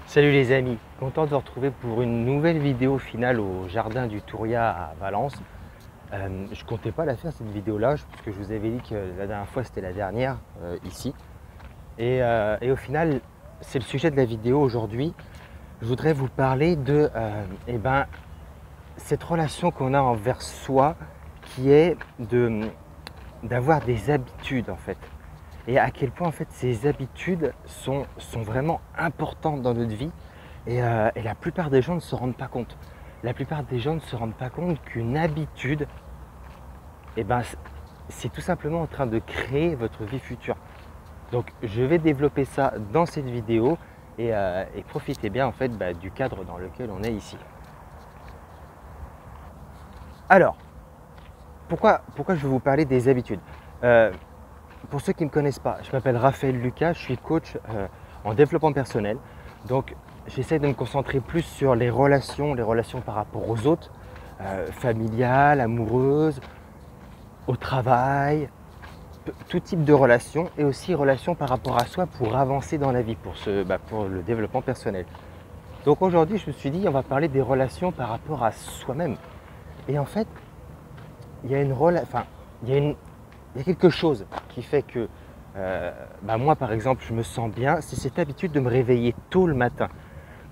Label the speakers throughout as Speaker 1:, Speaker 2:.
Speaker 1: Salut les amis, content de vous retrouver pour une nouvelle vidéo finale au jardin du Touria à Valence. Je comptais pas la faire cette vidéo là, parce que je vous avais dit que la dernière fois c'était la dernière ici. Et au final, c'est le sujet de la vidéo aujourd'hui. Je voudrais vous parler de cette relation qu'on a envers soi qui est d'avoir des habitudes en fait. Et à quel point en fait ces habitudes sont vraiment importantes dans notre vie et la plupart des gens ne se rendent pas compte. La plupart des gens ne se rendent pas compte qu'une habitude, c'est tout simplement en train de créer votre vie future. Donc je vais développer ça dans cette vidéo et profitez bien en fait du cadre dans lequel on est ici. Alors, pourquoi je vais vous parler des habitudes? Pour ceux qui ne me connaissent pas, je m'appelle Raphaël Lucas, je suis coach en développement personnel. Donc j'essaie de me concentrer plus sur les relations par rapport aux autres, familiales, amoureuses, au travail, tout type de relations et aussi relations par rapport à soi pour avancer dans la vie, pour le développement personnel. Donc aujourd'hui je me suis dit on va parler des relations par rapport à soi-même. Et en fait, il y a quelque chose qui fait que moi par exemple je me sens bien, c'est cette habitude de me réveiller tôt le matin.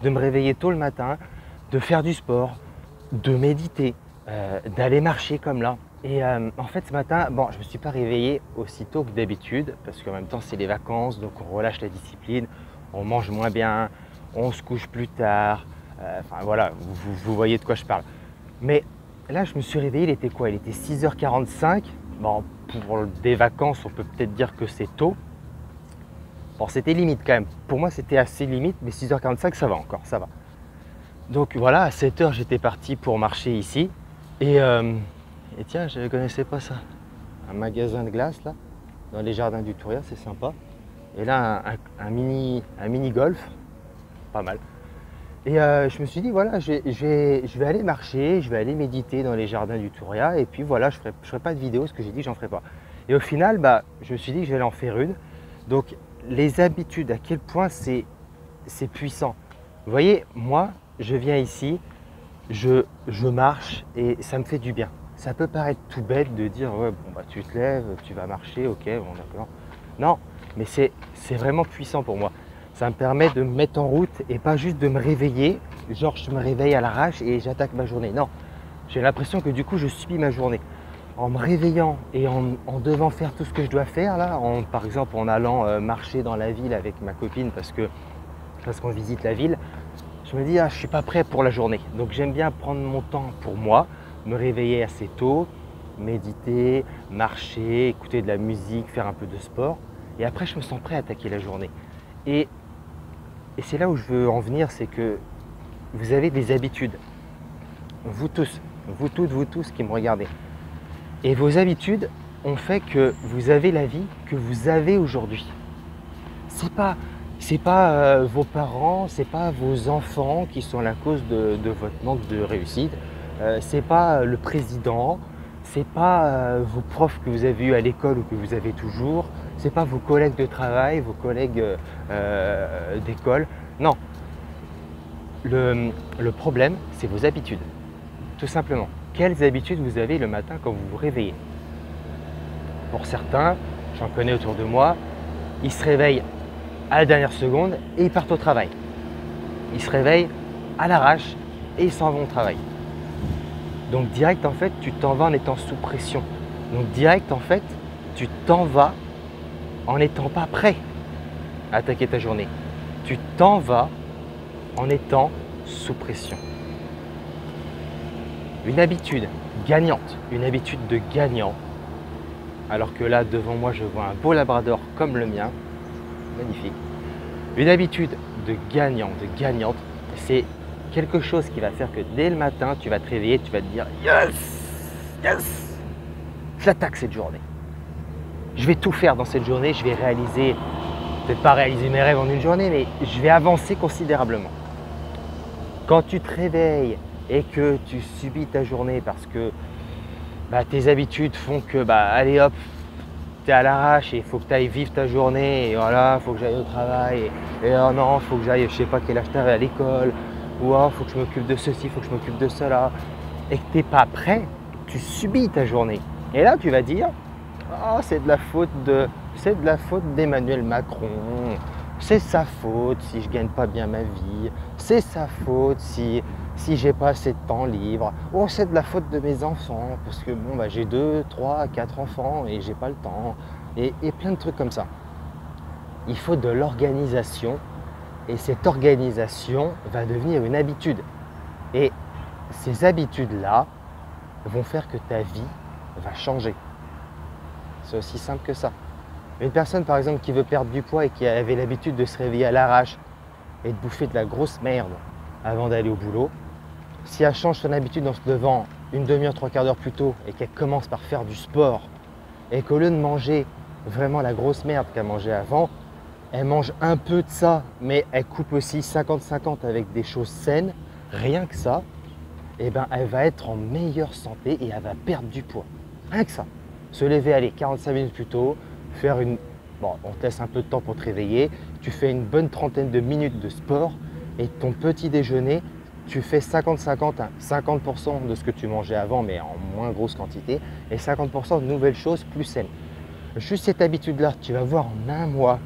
Speaker 1: De faire du sport, de méditer, d'aller marcher comme là. Et en fait ce matin, je ne me suis pas réveillé aussi tôt que d'habitude parce qu'en même temps c'est les vacances, donc on relâche la discipline, on mange moins bien, on se couche plus tard, voilà, vous voyez de quoi je parle. Mais là je me suis réveillé, il était quoi? Il était 6h45. Bon, pour des vacances, on peut peut-être dire que c'est tôt. Bon, c'était limite quand même. Pour moi, c'était assez limite, mais 6h45, ça va encore, ça va. Donc voilà, à 7h, j'étais parti pour marcher ici. Et tiens, je ne connaissais pas ça. Un magasin de glace, là, dans les jardins du Touria, c'est sympa. Et là, un mini golf, pas mal. Et je me suis dit, voilà, je vais aller marcher, je vais aller méditer dans les jardins du Touria. Et puis voilà, je ferai pas de vidéo, ce que j'ai dit, j'en ferai pas. Et au final, je me suis dit que j'allais en faire une. Donc, les habitudes, à quel point c'est puissant. Vous voyez, moi, je viens ici, je marche et ça me fait du bien. Ça peut paraître tout bête de dire, ouais, tu te lèves, tu vas marcher, ok, bon d'accord. Non, mais c'est vraiment puissant pour moi. Ça me permet de me mettre en route et pas juste de me réveiller, genre je me réveille à l'arrache et j'attaque ma journée. Non, j'ai l'impression que du coup je subis ma journée. En me réveillant et en devant faire tout ce que je dois faire là, par exemple en allant marcher dans la ville avec ma copine parce qu'on visite la ville, je me dis je ne suis pas prêt pour la journée. Donc j'aime bien prendre mon temps pour moi, me réveiller assez tôt, méditer, marcher, écouter de la musique, faire un peu de sport et après je me sens prêt à attaquer la journée. Et c'est là où je veux en venir, c'est que vous avez des habitudes. Vous tous, vous toutes, vous tous qui me regardez. Et vos habitudes ont fait que vous avez la vie que vous avez aujourd'hui. C'est pas vos parents, c'est pas vos enfants qui sont la cause de votre manque de réussite. C'est pas le président, c'est pas vos profs que vous avez eus à l'école ou que vous avez toujours. C'est pas vos collègues de travail, vos collègues d'école. Non. Le problème, c'est vos habitudes. Tout simplement. Quelles habitudes vous avez le matin quand vous vous réveillez? Pour certains, j'en connais autour de moi, ils se réveillent à la dernière seconde et ils partent au travail. Ils se réveillent à l'arrache et ils s'en vont au travail. Donc direct en fait, tu t'en vas en étant sous pression. Donc direct en fait, tu t'en vas en n'étant pas prêt à attaquer ta journée. Tu t'en vas en étant sous pression. Une habitude gagnante, une habitude de gagnant, alors que là devant moi je vois un beau labrador comme le mien, magnifique. Une habitude de gagnant, de gagnante, c'est quelque chose qui va faire que dès le matin tu vas te réveiller, tu vas te dire yes, yes, j'attaque cette journée. Je vais tout faire dans cette journée, je vais réaliser, peut-être pas réaliser mes rêves en une journée, mais je vais avancer considérablement. Quand tu te réveilles et que tu subis ta journée parce que tes habitudes font que allez hop, tu es à l'arrache et il faut que tu ailles vivre ta journée, et voilà, il faut que j'aille au travail, et oh non, il faut que j'aille, je sais pas quel âge tu à l'école, ou oh, il faut que je m'occupe de ceci, il faut que je m'occupe de cela, et que tu n'es pas prêt, tu subis ta journée. Et là, tu vas dire, oh, c'est de la faute d'Emmanuel Macron, c'est sa faute si je gagne pas bien ma vie, c'est sa faute si j'ai pas assez de temps libre, oh c'est de la faute de mes enfants parce que bon bah j'ai 2, 3, 4 enfants et j'ai pas le temps et plein de trucs comme ça. Il faut de l'organisation et cette organisation va devenir une habitude. Et ces habitudes-là vont faire que ta vie va changer. C'est aussi simple que ça. Une personne par exemple qui veut perdre du poids et qui avait l'habitude de se réveiller à l'arrache et de bouffer de la grosse merde avant d'aller au boulot, si elle change son habitude en se levant une demi-heure, trois quarts d'heure plus tôt et qu'elle commence par faire du sport et qu'au lieu de manger vraiment la grosse merde qu'elle mangeait avant, elle mange un peu de ça mais elle coupe aussi 50-50 avec des choses saines, rien que ça, et ben elle va être en meilleure santé et elle va perdre du poids. Rien que ça. Se lever, allez, 45 minutes plus tôt, faire on te laisse un peu de temps pour te réveiller, tu fais une bonne trentaine de minutes de sport et ton petit déjeuner, tu fais 50-50, 50% de ce que tu mangeais avant mais en moins grosse quantité et 50% de nouvelles choses plus saines. Juste cette habitude-là, tu vas voir en un mois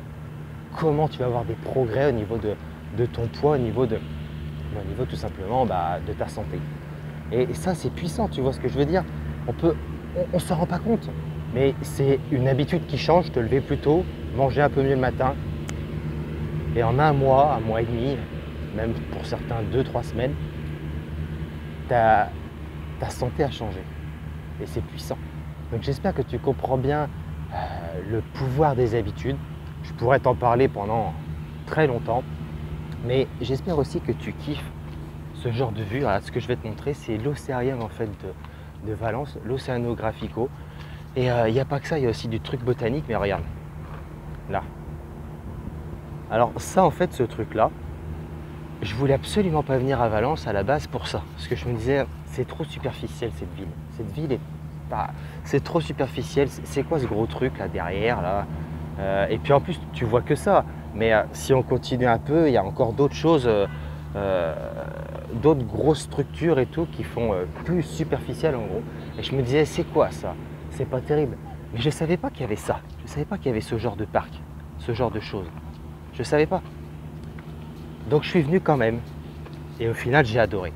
Speaker 1: comment tu vas avoir des progrès au niveau de ton poids, au niveau tout simplement de ta santé. Et ça c'est puissant, tu vois ce que je veux dire? On ne s'en rend pas compte. Mais c'est une habitude qui change, te lever plus tôt, manger un peu mieux le matin. Et en un mois et demi, même pour certains 2-3 semaines, ta santé a changé. Et c'est puissant. Donc j'espère que tu comprends bien le pouvoir des habitudes. Je pourrais t'en parler pendant très longtemps. Mais j'espère aussi que tu kiffes ce genre de vue. Alors, ce que je vais te montrer, c'est l'océarium en fait de Valence, l'Oceanographico. Et il n'y a pas que ça, il y a aussi du truc botanique, mais regarde, là. Alors ça en fait, ce truc-là, je voulais absolument pas venir à Valence à la base pour ça. Parce que je me disais, c'est trop superficiel cette ville. Cette ville c'est trop superficiel, c'est quoi ce gros truc là derrière là et puis en plus, tu vois que ça. Mais si on continue un peu, il y a encore d'autres choses, d'autres grosses structures et tout qui font plus superficiel en gros. Et je me disais, c'est quoi ça? C'est pas terrible. Mais je ne savais pas qu'il y avait ça. Je ne savais pas qu'il y avait ce genre de parc, ce genre de choses. Je ne savais pas. Donc je suis venu quand même. Et au final, j'ai adoré.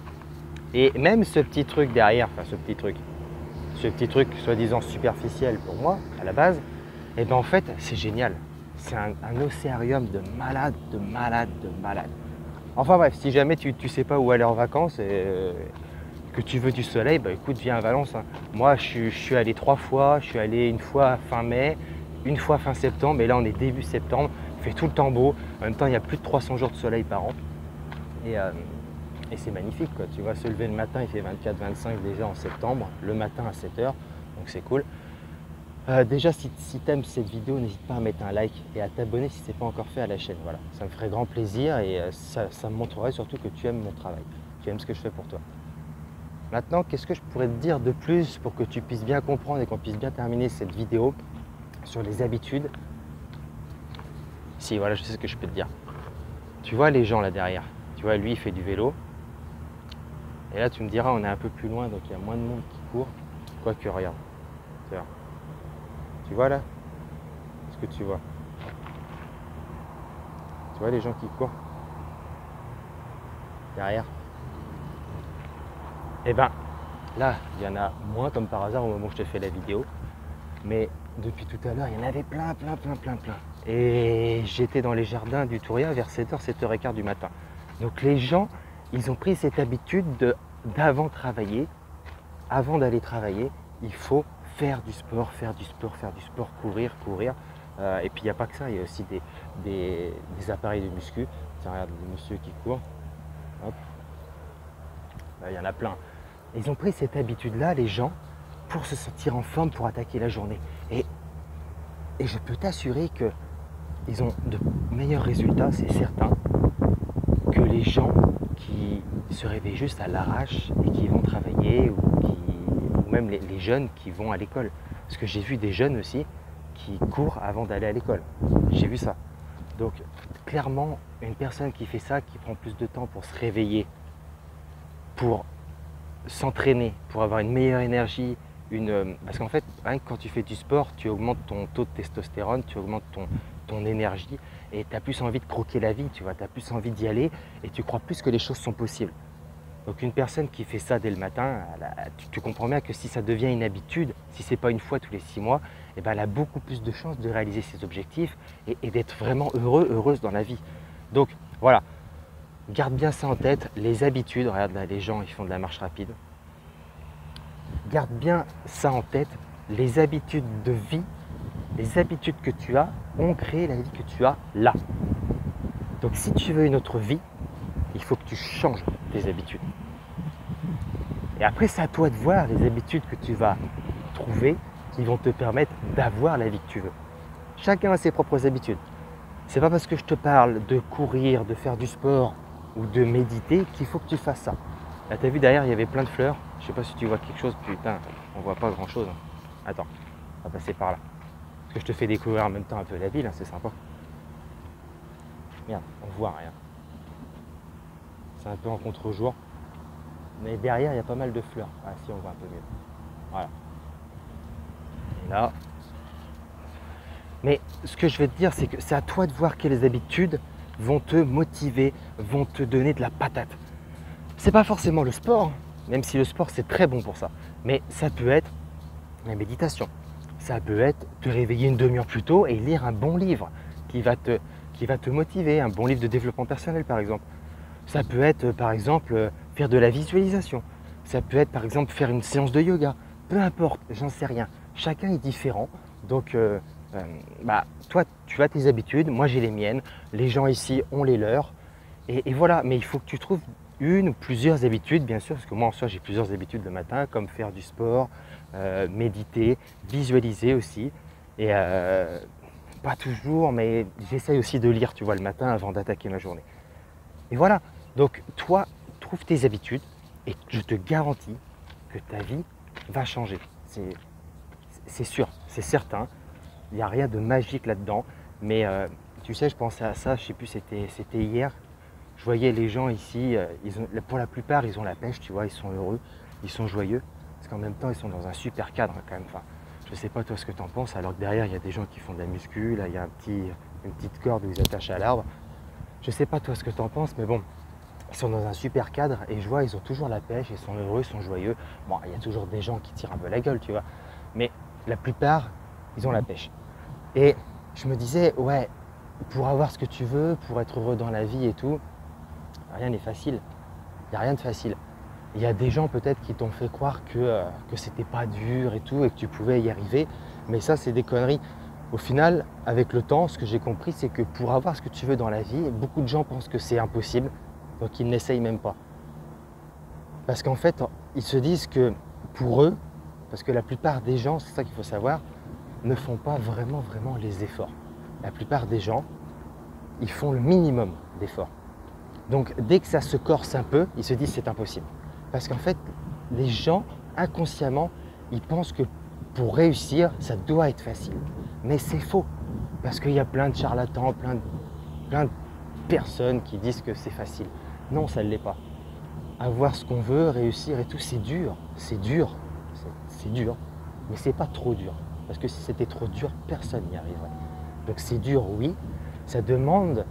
Speaker 1: Et même ce petit truc derrière, enfin ce petit truc soi-disant superficiel pour moi, à la base, et bien en fait, c'est génial. C'est un océarium de malade, de malade, de malade. Enfin bref, si jamais tu ne sais pas où aller en vacances, que tu veux du soleil, bah écoute, viens à Valence. Hein. Moi, je suis allé 3 fois. Je suis allé une fois fin mai, une fois fin septembre. Et là, on est début septembre. Il fait tout le temps beau. En même temps, il y a plus de 300 jours de soleil par an. Et c'est magnifique, quoi. Tu vois, se lever le matin, il fait 24-25 déjà en septembre. Le matin à 7 h. Donc, c'est cool. Déjà, si tu aimes cette vidéo, n'hésite pas à mettre un like et à t'abonner si ce n'est pas encore fait à la chaîne. Voilà, ça me ferait grand plaisir et ça me montrerait surtout que tu aimes mon travail. Tu aimes ce que je fais pour toi. Maintenant, qu'est-ce que je pourrais te dire de plus pour que tu puisses bien comprendre et qu'on puisse bien terminer cette vidéo sur les habitudes? Si, voilà, je sais ce que je peux te dire. Tu vois les gens là derrière, tu vois, lui il fait du vélo. Et là, tu me diras, on est un peu plus loin, donc il y a moins de monde qui court. Quoique, regarde. Tu vois là? Ce que tu vois? Tu vois les gens qui courent derrière? Et ben là, il y en a moins comme par hasard au moment où je te fais la vidéo. Mais depuis tout à l'heure, il y en avait plein. Et j'étais dans les jardins du Touria vers 7 h, 7 h 15 du matin. Donc les gens, ils ont pris cette habitude d'avant travailler, avant d'aller travailler, il faut faire du sport, courir. Et puis il n'y a pas que ça, il y a aussi des appareils de muscu. Tiens, regarde le monsieur qui court. Hop. Là, il y en a plein. Ils ont pris cette habitude-là, les gens, pour se sentir en forme, pour attaquer la journée. Et je peux t'assurer qu'ils ont de meilleurs résultats, c'est certain, que les gens qui se réveillent juste à l'arrache et qui vont travailler ou même les jeunes qui vont à l'école. Parce que j'ai vu des jeunes aussi qui court avant d'aller à l'école. J'ai vu ça. Donc clairement, une personne qui fait ça, qui prend plus de temps pour se réveiller, pour s'entraîner, pour avoir une meilleure énergie, parce qu'en fait, rien que quand tu fais du sport, tu augmentes ton taux de testostérone, tu augmentes ton énergie et tu as plus envie de croquer la vie, tu vois, tu as plus envie d'y aller et tu crois plus que les choses sont possibles. Donc une personne qui fait ça dès le matin, tu comprends bien que si ça devient une habitude, si ce n'est pas une fois tous les 6 mois, eh ben, elle a beaucoup plus de chances de réaliser ses objectifs et d'être vraiment heureuse dans la vie. Donc voilà, garde bien ça en tête, les habitudes, regarde là, les gens ils font de la marche rapide. Garde bien ça en tête, les habitudes de vie, les habitudes que tu as ont créé la vie que tu as là. Donc si tu veux une autre vie, il faut que tu changes tes habitudes. Et après, c'est à toi de voir les habitudes que tu vas trouver qui vont te permettre d'avoir la vie que tu veux. Chacun a ses propres habitudes. C'est pas parce que je te parle de courir, de faire du sport ou de méditer qu'il faut que tu fasses ça. Là, tu as vu derrière, il y avait plein de fleurs. Je sais pas si tu vois quelque chose. Putain, on voit pas grand chose. Attends, on va passer par là. Parce que je te fais découvrir en même temps un peu la ville, hein, c'est sympa. Merde, on voit rien. C'est un peu en contre-jour. Mais derrière, il y a pas mal de fleurs. Ah si, on voit un peu mieux. Voilà. Et là. Mais ce que je vais te dire, c'est que c'est à toi de voir quelles habitudes vont te motiver, vont te donner de la patate. C'est pas forcément le sport, même si le sport c'est très bon pour ça. Mais ça peut être la méditation. Ça peut être te réveiller une demi-heure plus tôt et lire un bon livre qui va te motiver, un bon livre de développement personnel par exemple. Ça peut être par exemple faire de la visualisation. Ça peut être par exemple faire une séance de yoga. Peu importe, j'en sais rien. Chacun est différent. Donc toi tu as tes habitudes, moi j'ai les miennes. Les gens ici ont les leurs. Et voilà, mais il faut que tu trouves une ou plusieurs habitudes, bien sûr, parce que moi en soi j'ai plusieurs habitudes le matin, comme faire du sport, méditer, visualiser aussi. Et pas toujours, mais j'essaye aussi de lire, tu vois, le matin avant d'attaquer ma journée. Et voilà, donc toi, trouve tes habitudes et je te garantis que ta vie va changer. C'est sûr, c'est certain. Il n'y a rien de magique là-dedans. Mais tu sais, je pensais à ça, je ne sais plus, c'était hier. Je voyais les gens ici, pour la plupart, ils ont la pêche, tu vois, ils sont heureux, ils sont joyeux. Parce qu'en même temps, ils sont dans un super cadre quand même. Enfin, je ne sais pas toi ce que tu en penses, alors que derrière, il y a des gens qui font de la muscu, là, il y a une petite corde où ils attachent à l'arbre. Je ne sais pas toi ce que tu en penses, mais bon, ils sont dans un super cadre et je vois, ils ont toujours la pêche, ils sont heureux, ils sont joyeux. Bon, il y a toujours des gens qui tirent un peu la gueule, tu vois. Mais la plupart, ils ont la pêche. Et je me disais, ouais, pour avoir ce que tu veux, pour être heureux dans la vie et tout, rien n'est facile. Il n'y a rien de facile. Il y a des gens peut-être qui t'ont fait croire que c'était pas dur et tout et que tu pouvais y arriver. Mais ça, c'est des conneries. Au final, avec le temps, ce que j'ai compris, c'est que pour avoir ce que tu veux dans la vie, beaucoup de gens pensent que c'est impossible, donc ils n'essayent même pas. Parce qu'en fait, ils se disent que pour eux, parce que la plupart des gens, c'est ça qu'il faut savoir, ne font pas vraiment les efforts. La plupart des gens, ils font le minimum d'efforts. Donc dès que ça se corse un peu, ils se disent c'est impossible. Parce qu'en fait, les gens, inconsciemment, ils pensent que pour réussir, ça doit être facile. Mais c'est faux. Parce qu'il y a plein de charlatans, plein de personnes qui disent que c'est facile. Non, ça ne l'est pas. Avoir ce qu'on veut, réussir et tout, c'est dur. C'est dur. C'est dur. Mais c'est pas trop dur. Parce que si c'était trop dur, personne n'y arriverait. Donc c'est dur, oui. Ça demande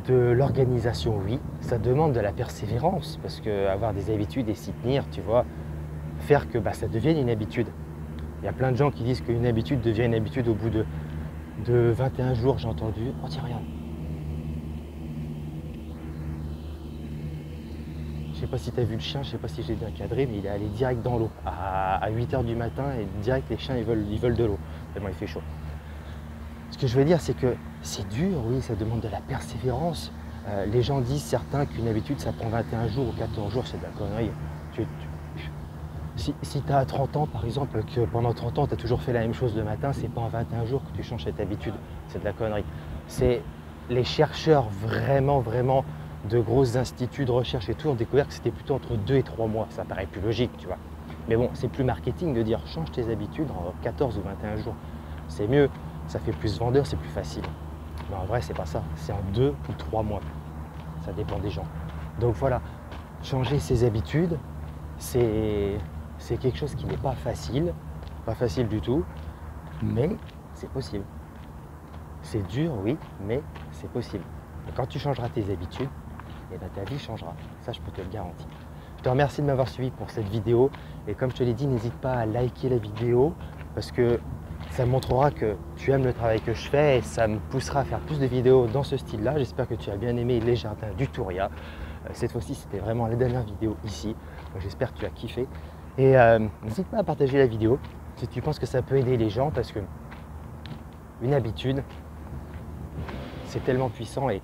Speaker 1: de l'organisation, oui. Ça demande de la persévérance. Parce que avoir des habitudes et s'y tenir, tu vois, faire que ça devienne une habitude. Il y a plein de gens qui disent qu'une habitude devient une habitude au bout de 21 jours, j'ai entendu. Oh tiens, regarde. Je sais pas si tu as vu le chien, je sais pas si je l'ai bien cadré, mais il est allé direct dans l'eau. À 8 h du matin, et direct les chiens ils veulent de l'eau, tellement il fait chaud. Ce que je veux dire, c'est que c'est dur, oui, ça demande de la persévérance. Les gens disent certains qu'une habitude ça prend 21 jours ou 14 jours, c'est de la connerie. Si tu as 30 ans par exemple, que pendant 30 ans tu as toujours fait la même chose le matin, c'est pas en 21 jours que tu changes cette habitude, c'est de la connerie. C'est les chercheurs vraiment de gros instituts de recherche et tout ont découvert que c'était plutôt entre 2 et 3 mois. Ça paraît plus logique, tu vois. Mais bon, c'est plus marketing de dire change tes habitudes en 14 ou 21 jours. C'est mieux ça fait plus vendeur, c'est plus facile. Mais en vrai, c'est pas ça. C'est en 2 ou 3 mois. Ça dépend des gens. Donc voilà, changer ses habitudes, c'est quelque chose qui n'est pas facile du tout, mais c'est possible. C'est dur, oui, mais c'est possible. Et quand tu changeras tes habitudes, eh ben, ta vie changera. Ça, je peux te le garantir. Je te remercie de m'avoir suivi pour cette vidéo. Et comme je te l'ai dit, n'hésite pas à liker la vidéo parce que ça montrera que tu aimes le travail que je fais et ça me poussera à faire plus de vidéos dans ce style-là. J'espère que tu as bien aimé les jardins du Touria. Cette fois-ci, c'était vraiment la dernière vidéo ici. J'espère que tu as kiffé. Et n'hésite pas à partager la vidéo si tu penses que ça peut aider les gens parce que une habitude, c'est tellement puissant et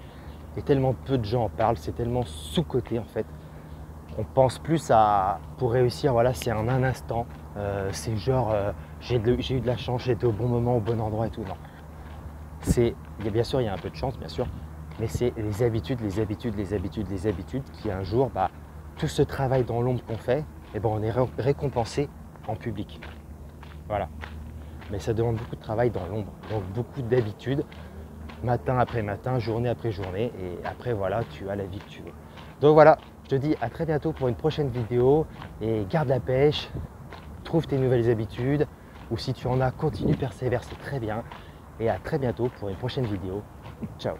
Speaker 1: tellement peu de gens en parlent, c'est tellement sous-coté en fait. On pense plus à, pour réussir, voilà, c'est en un instant, c'est genre j'ai eu de la chance, j'étais au bon moment, au bon endroit et tout. Non, bien sûr, il y a un peu de chance, bien sûr, mais c'est les habitudes qui un jour, bah, tout ce travail dans l'ombre qu'on fait, eh ben, on est récompensé en public. Voilà. Mais ça demande beaucoup de travail dans l'ombre, donc beaucoup d'habitudes, matin après matin, journée après journée, et après voilà, tu as la vie que tu veux. Donc voilà, je te dis à très bientôt pour une prochaine vidéo, et garde la pêche, trouve tes nouvelles habitudes, ou si tu en as, continue, persévère, c'est très bien, et à très bientôt pour une prochaine vidéo. Ciao.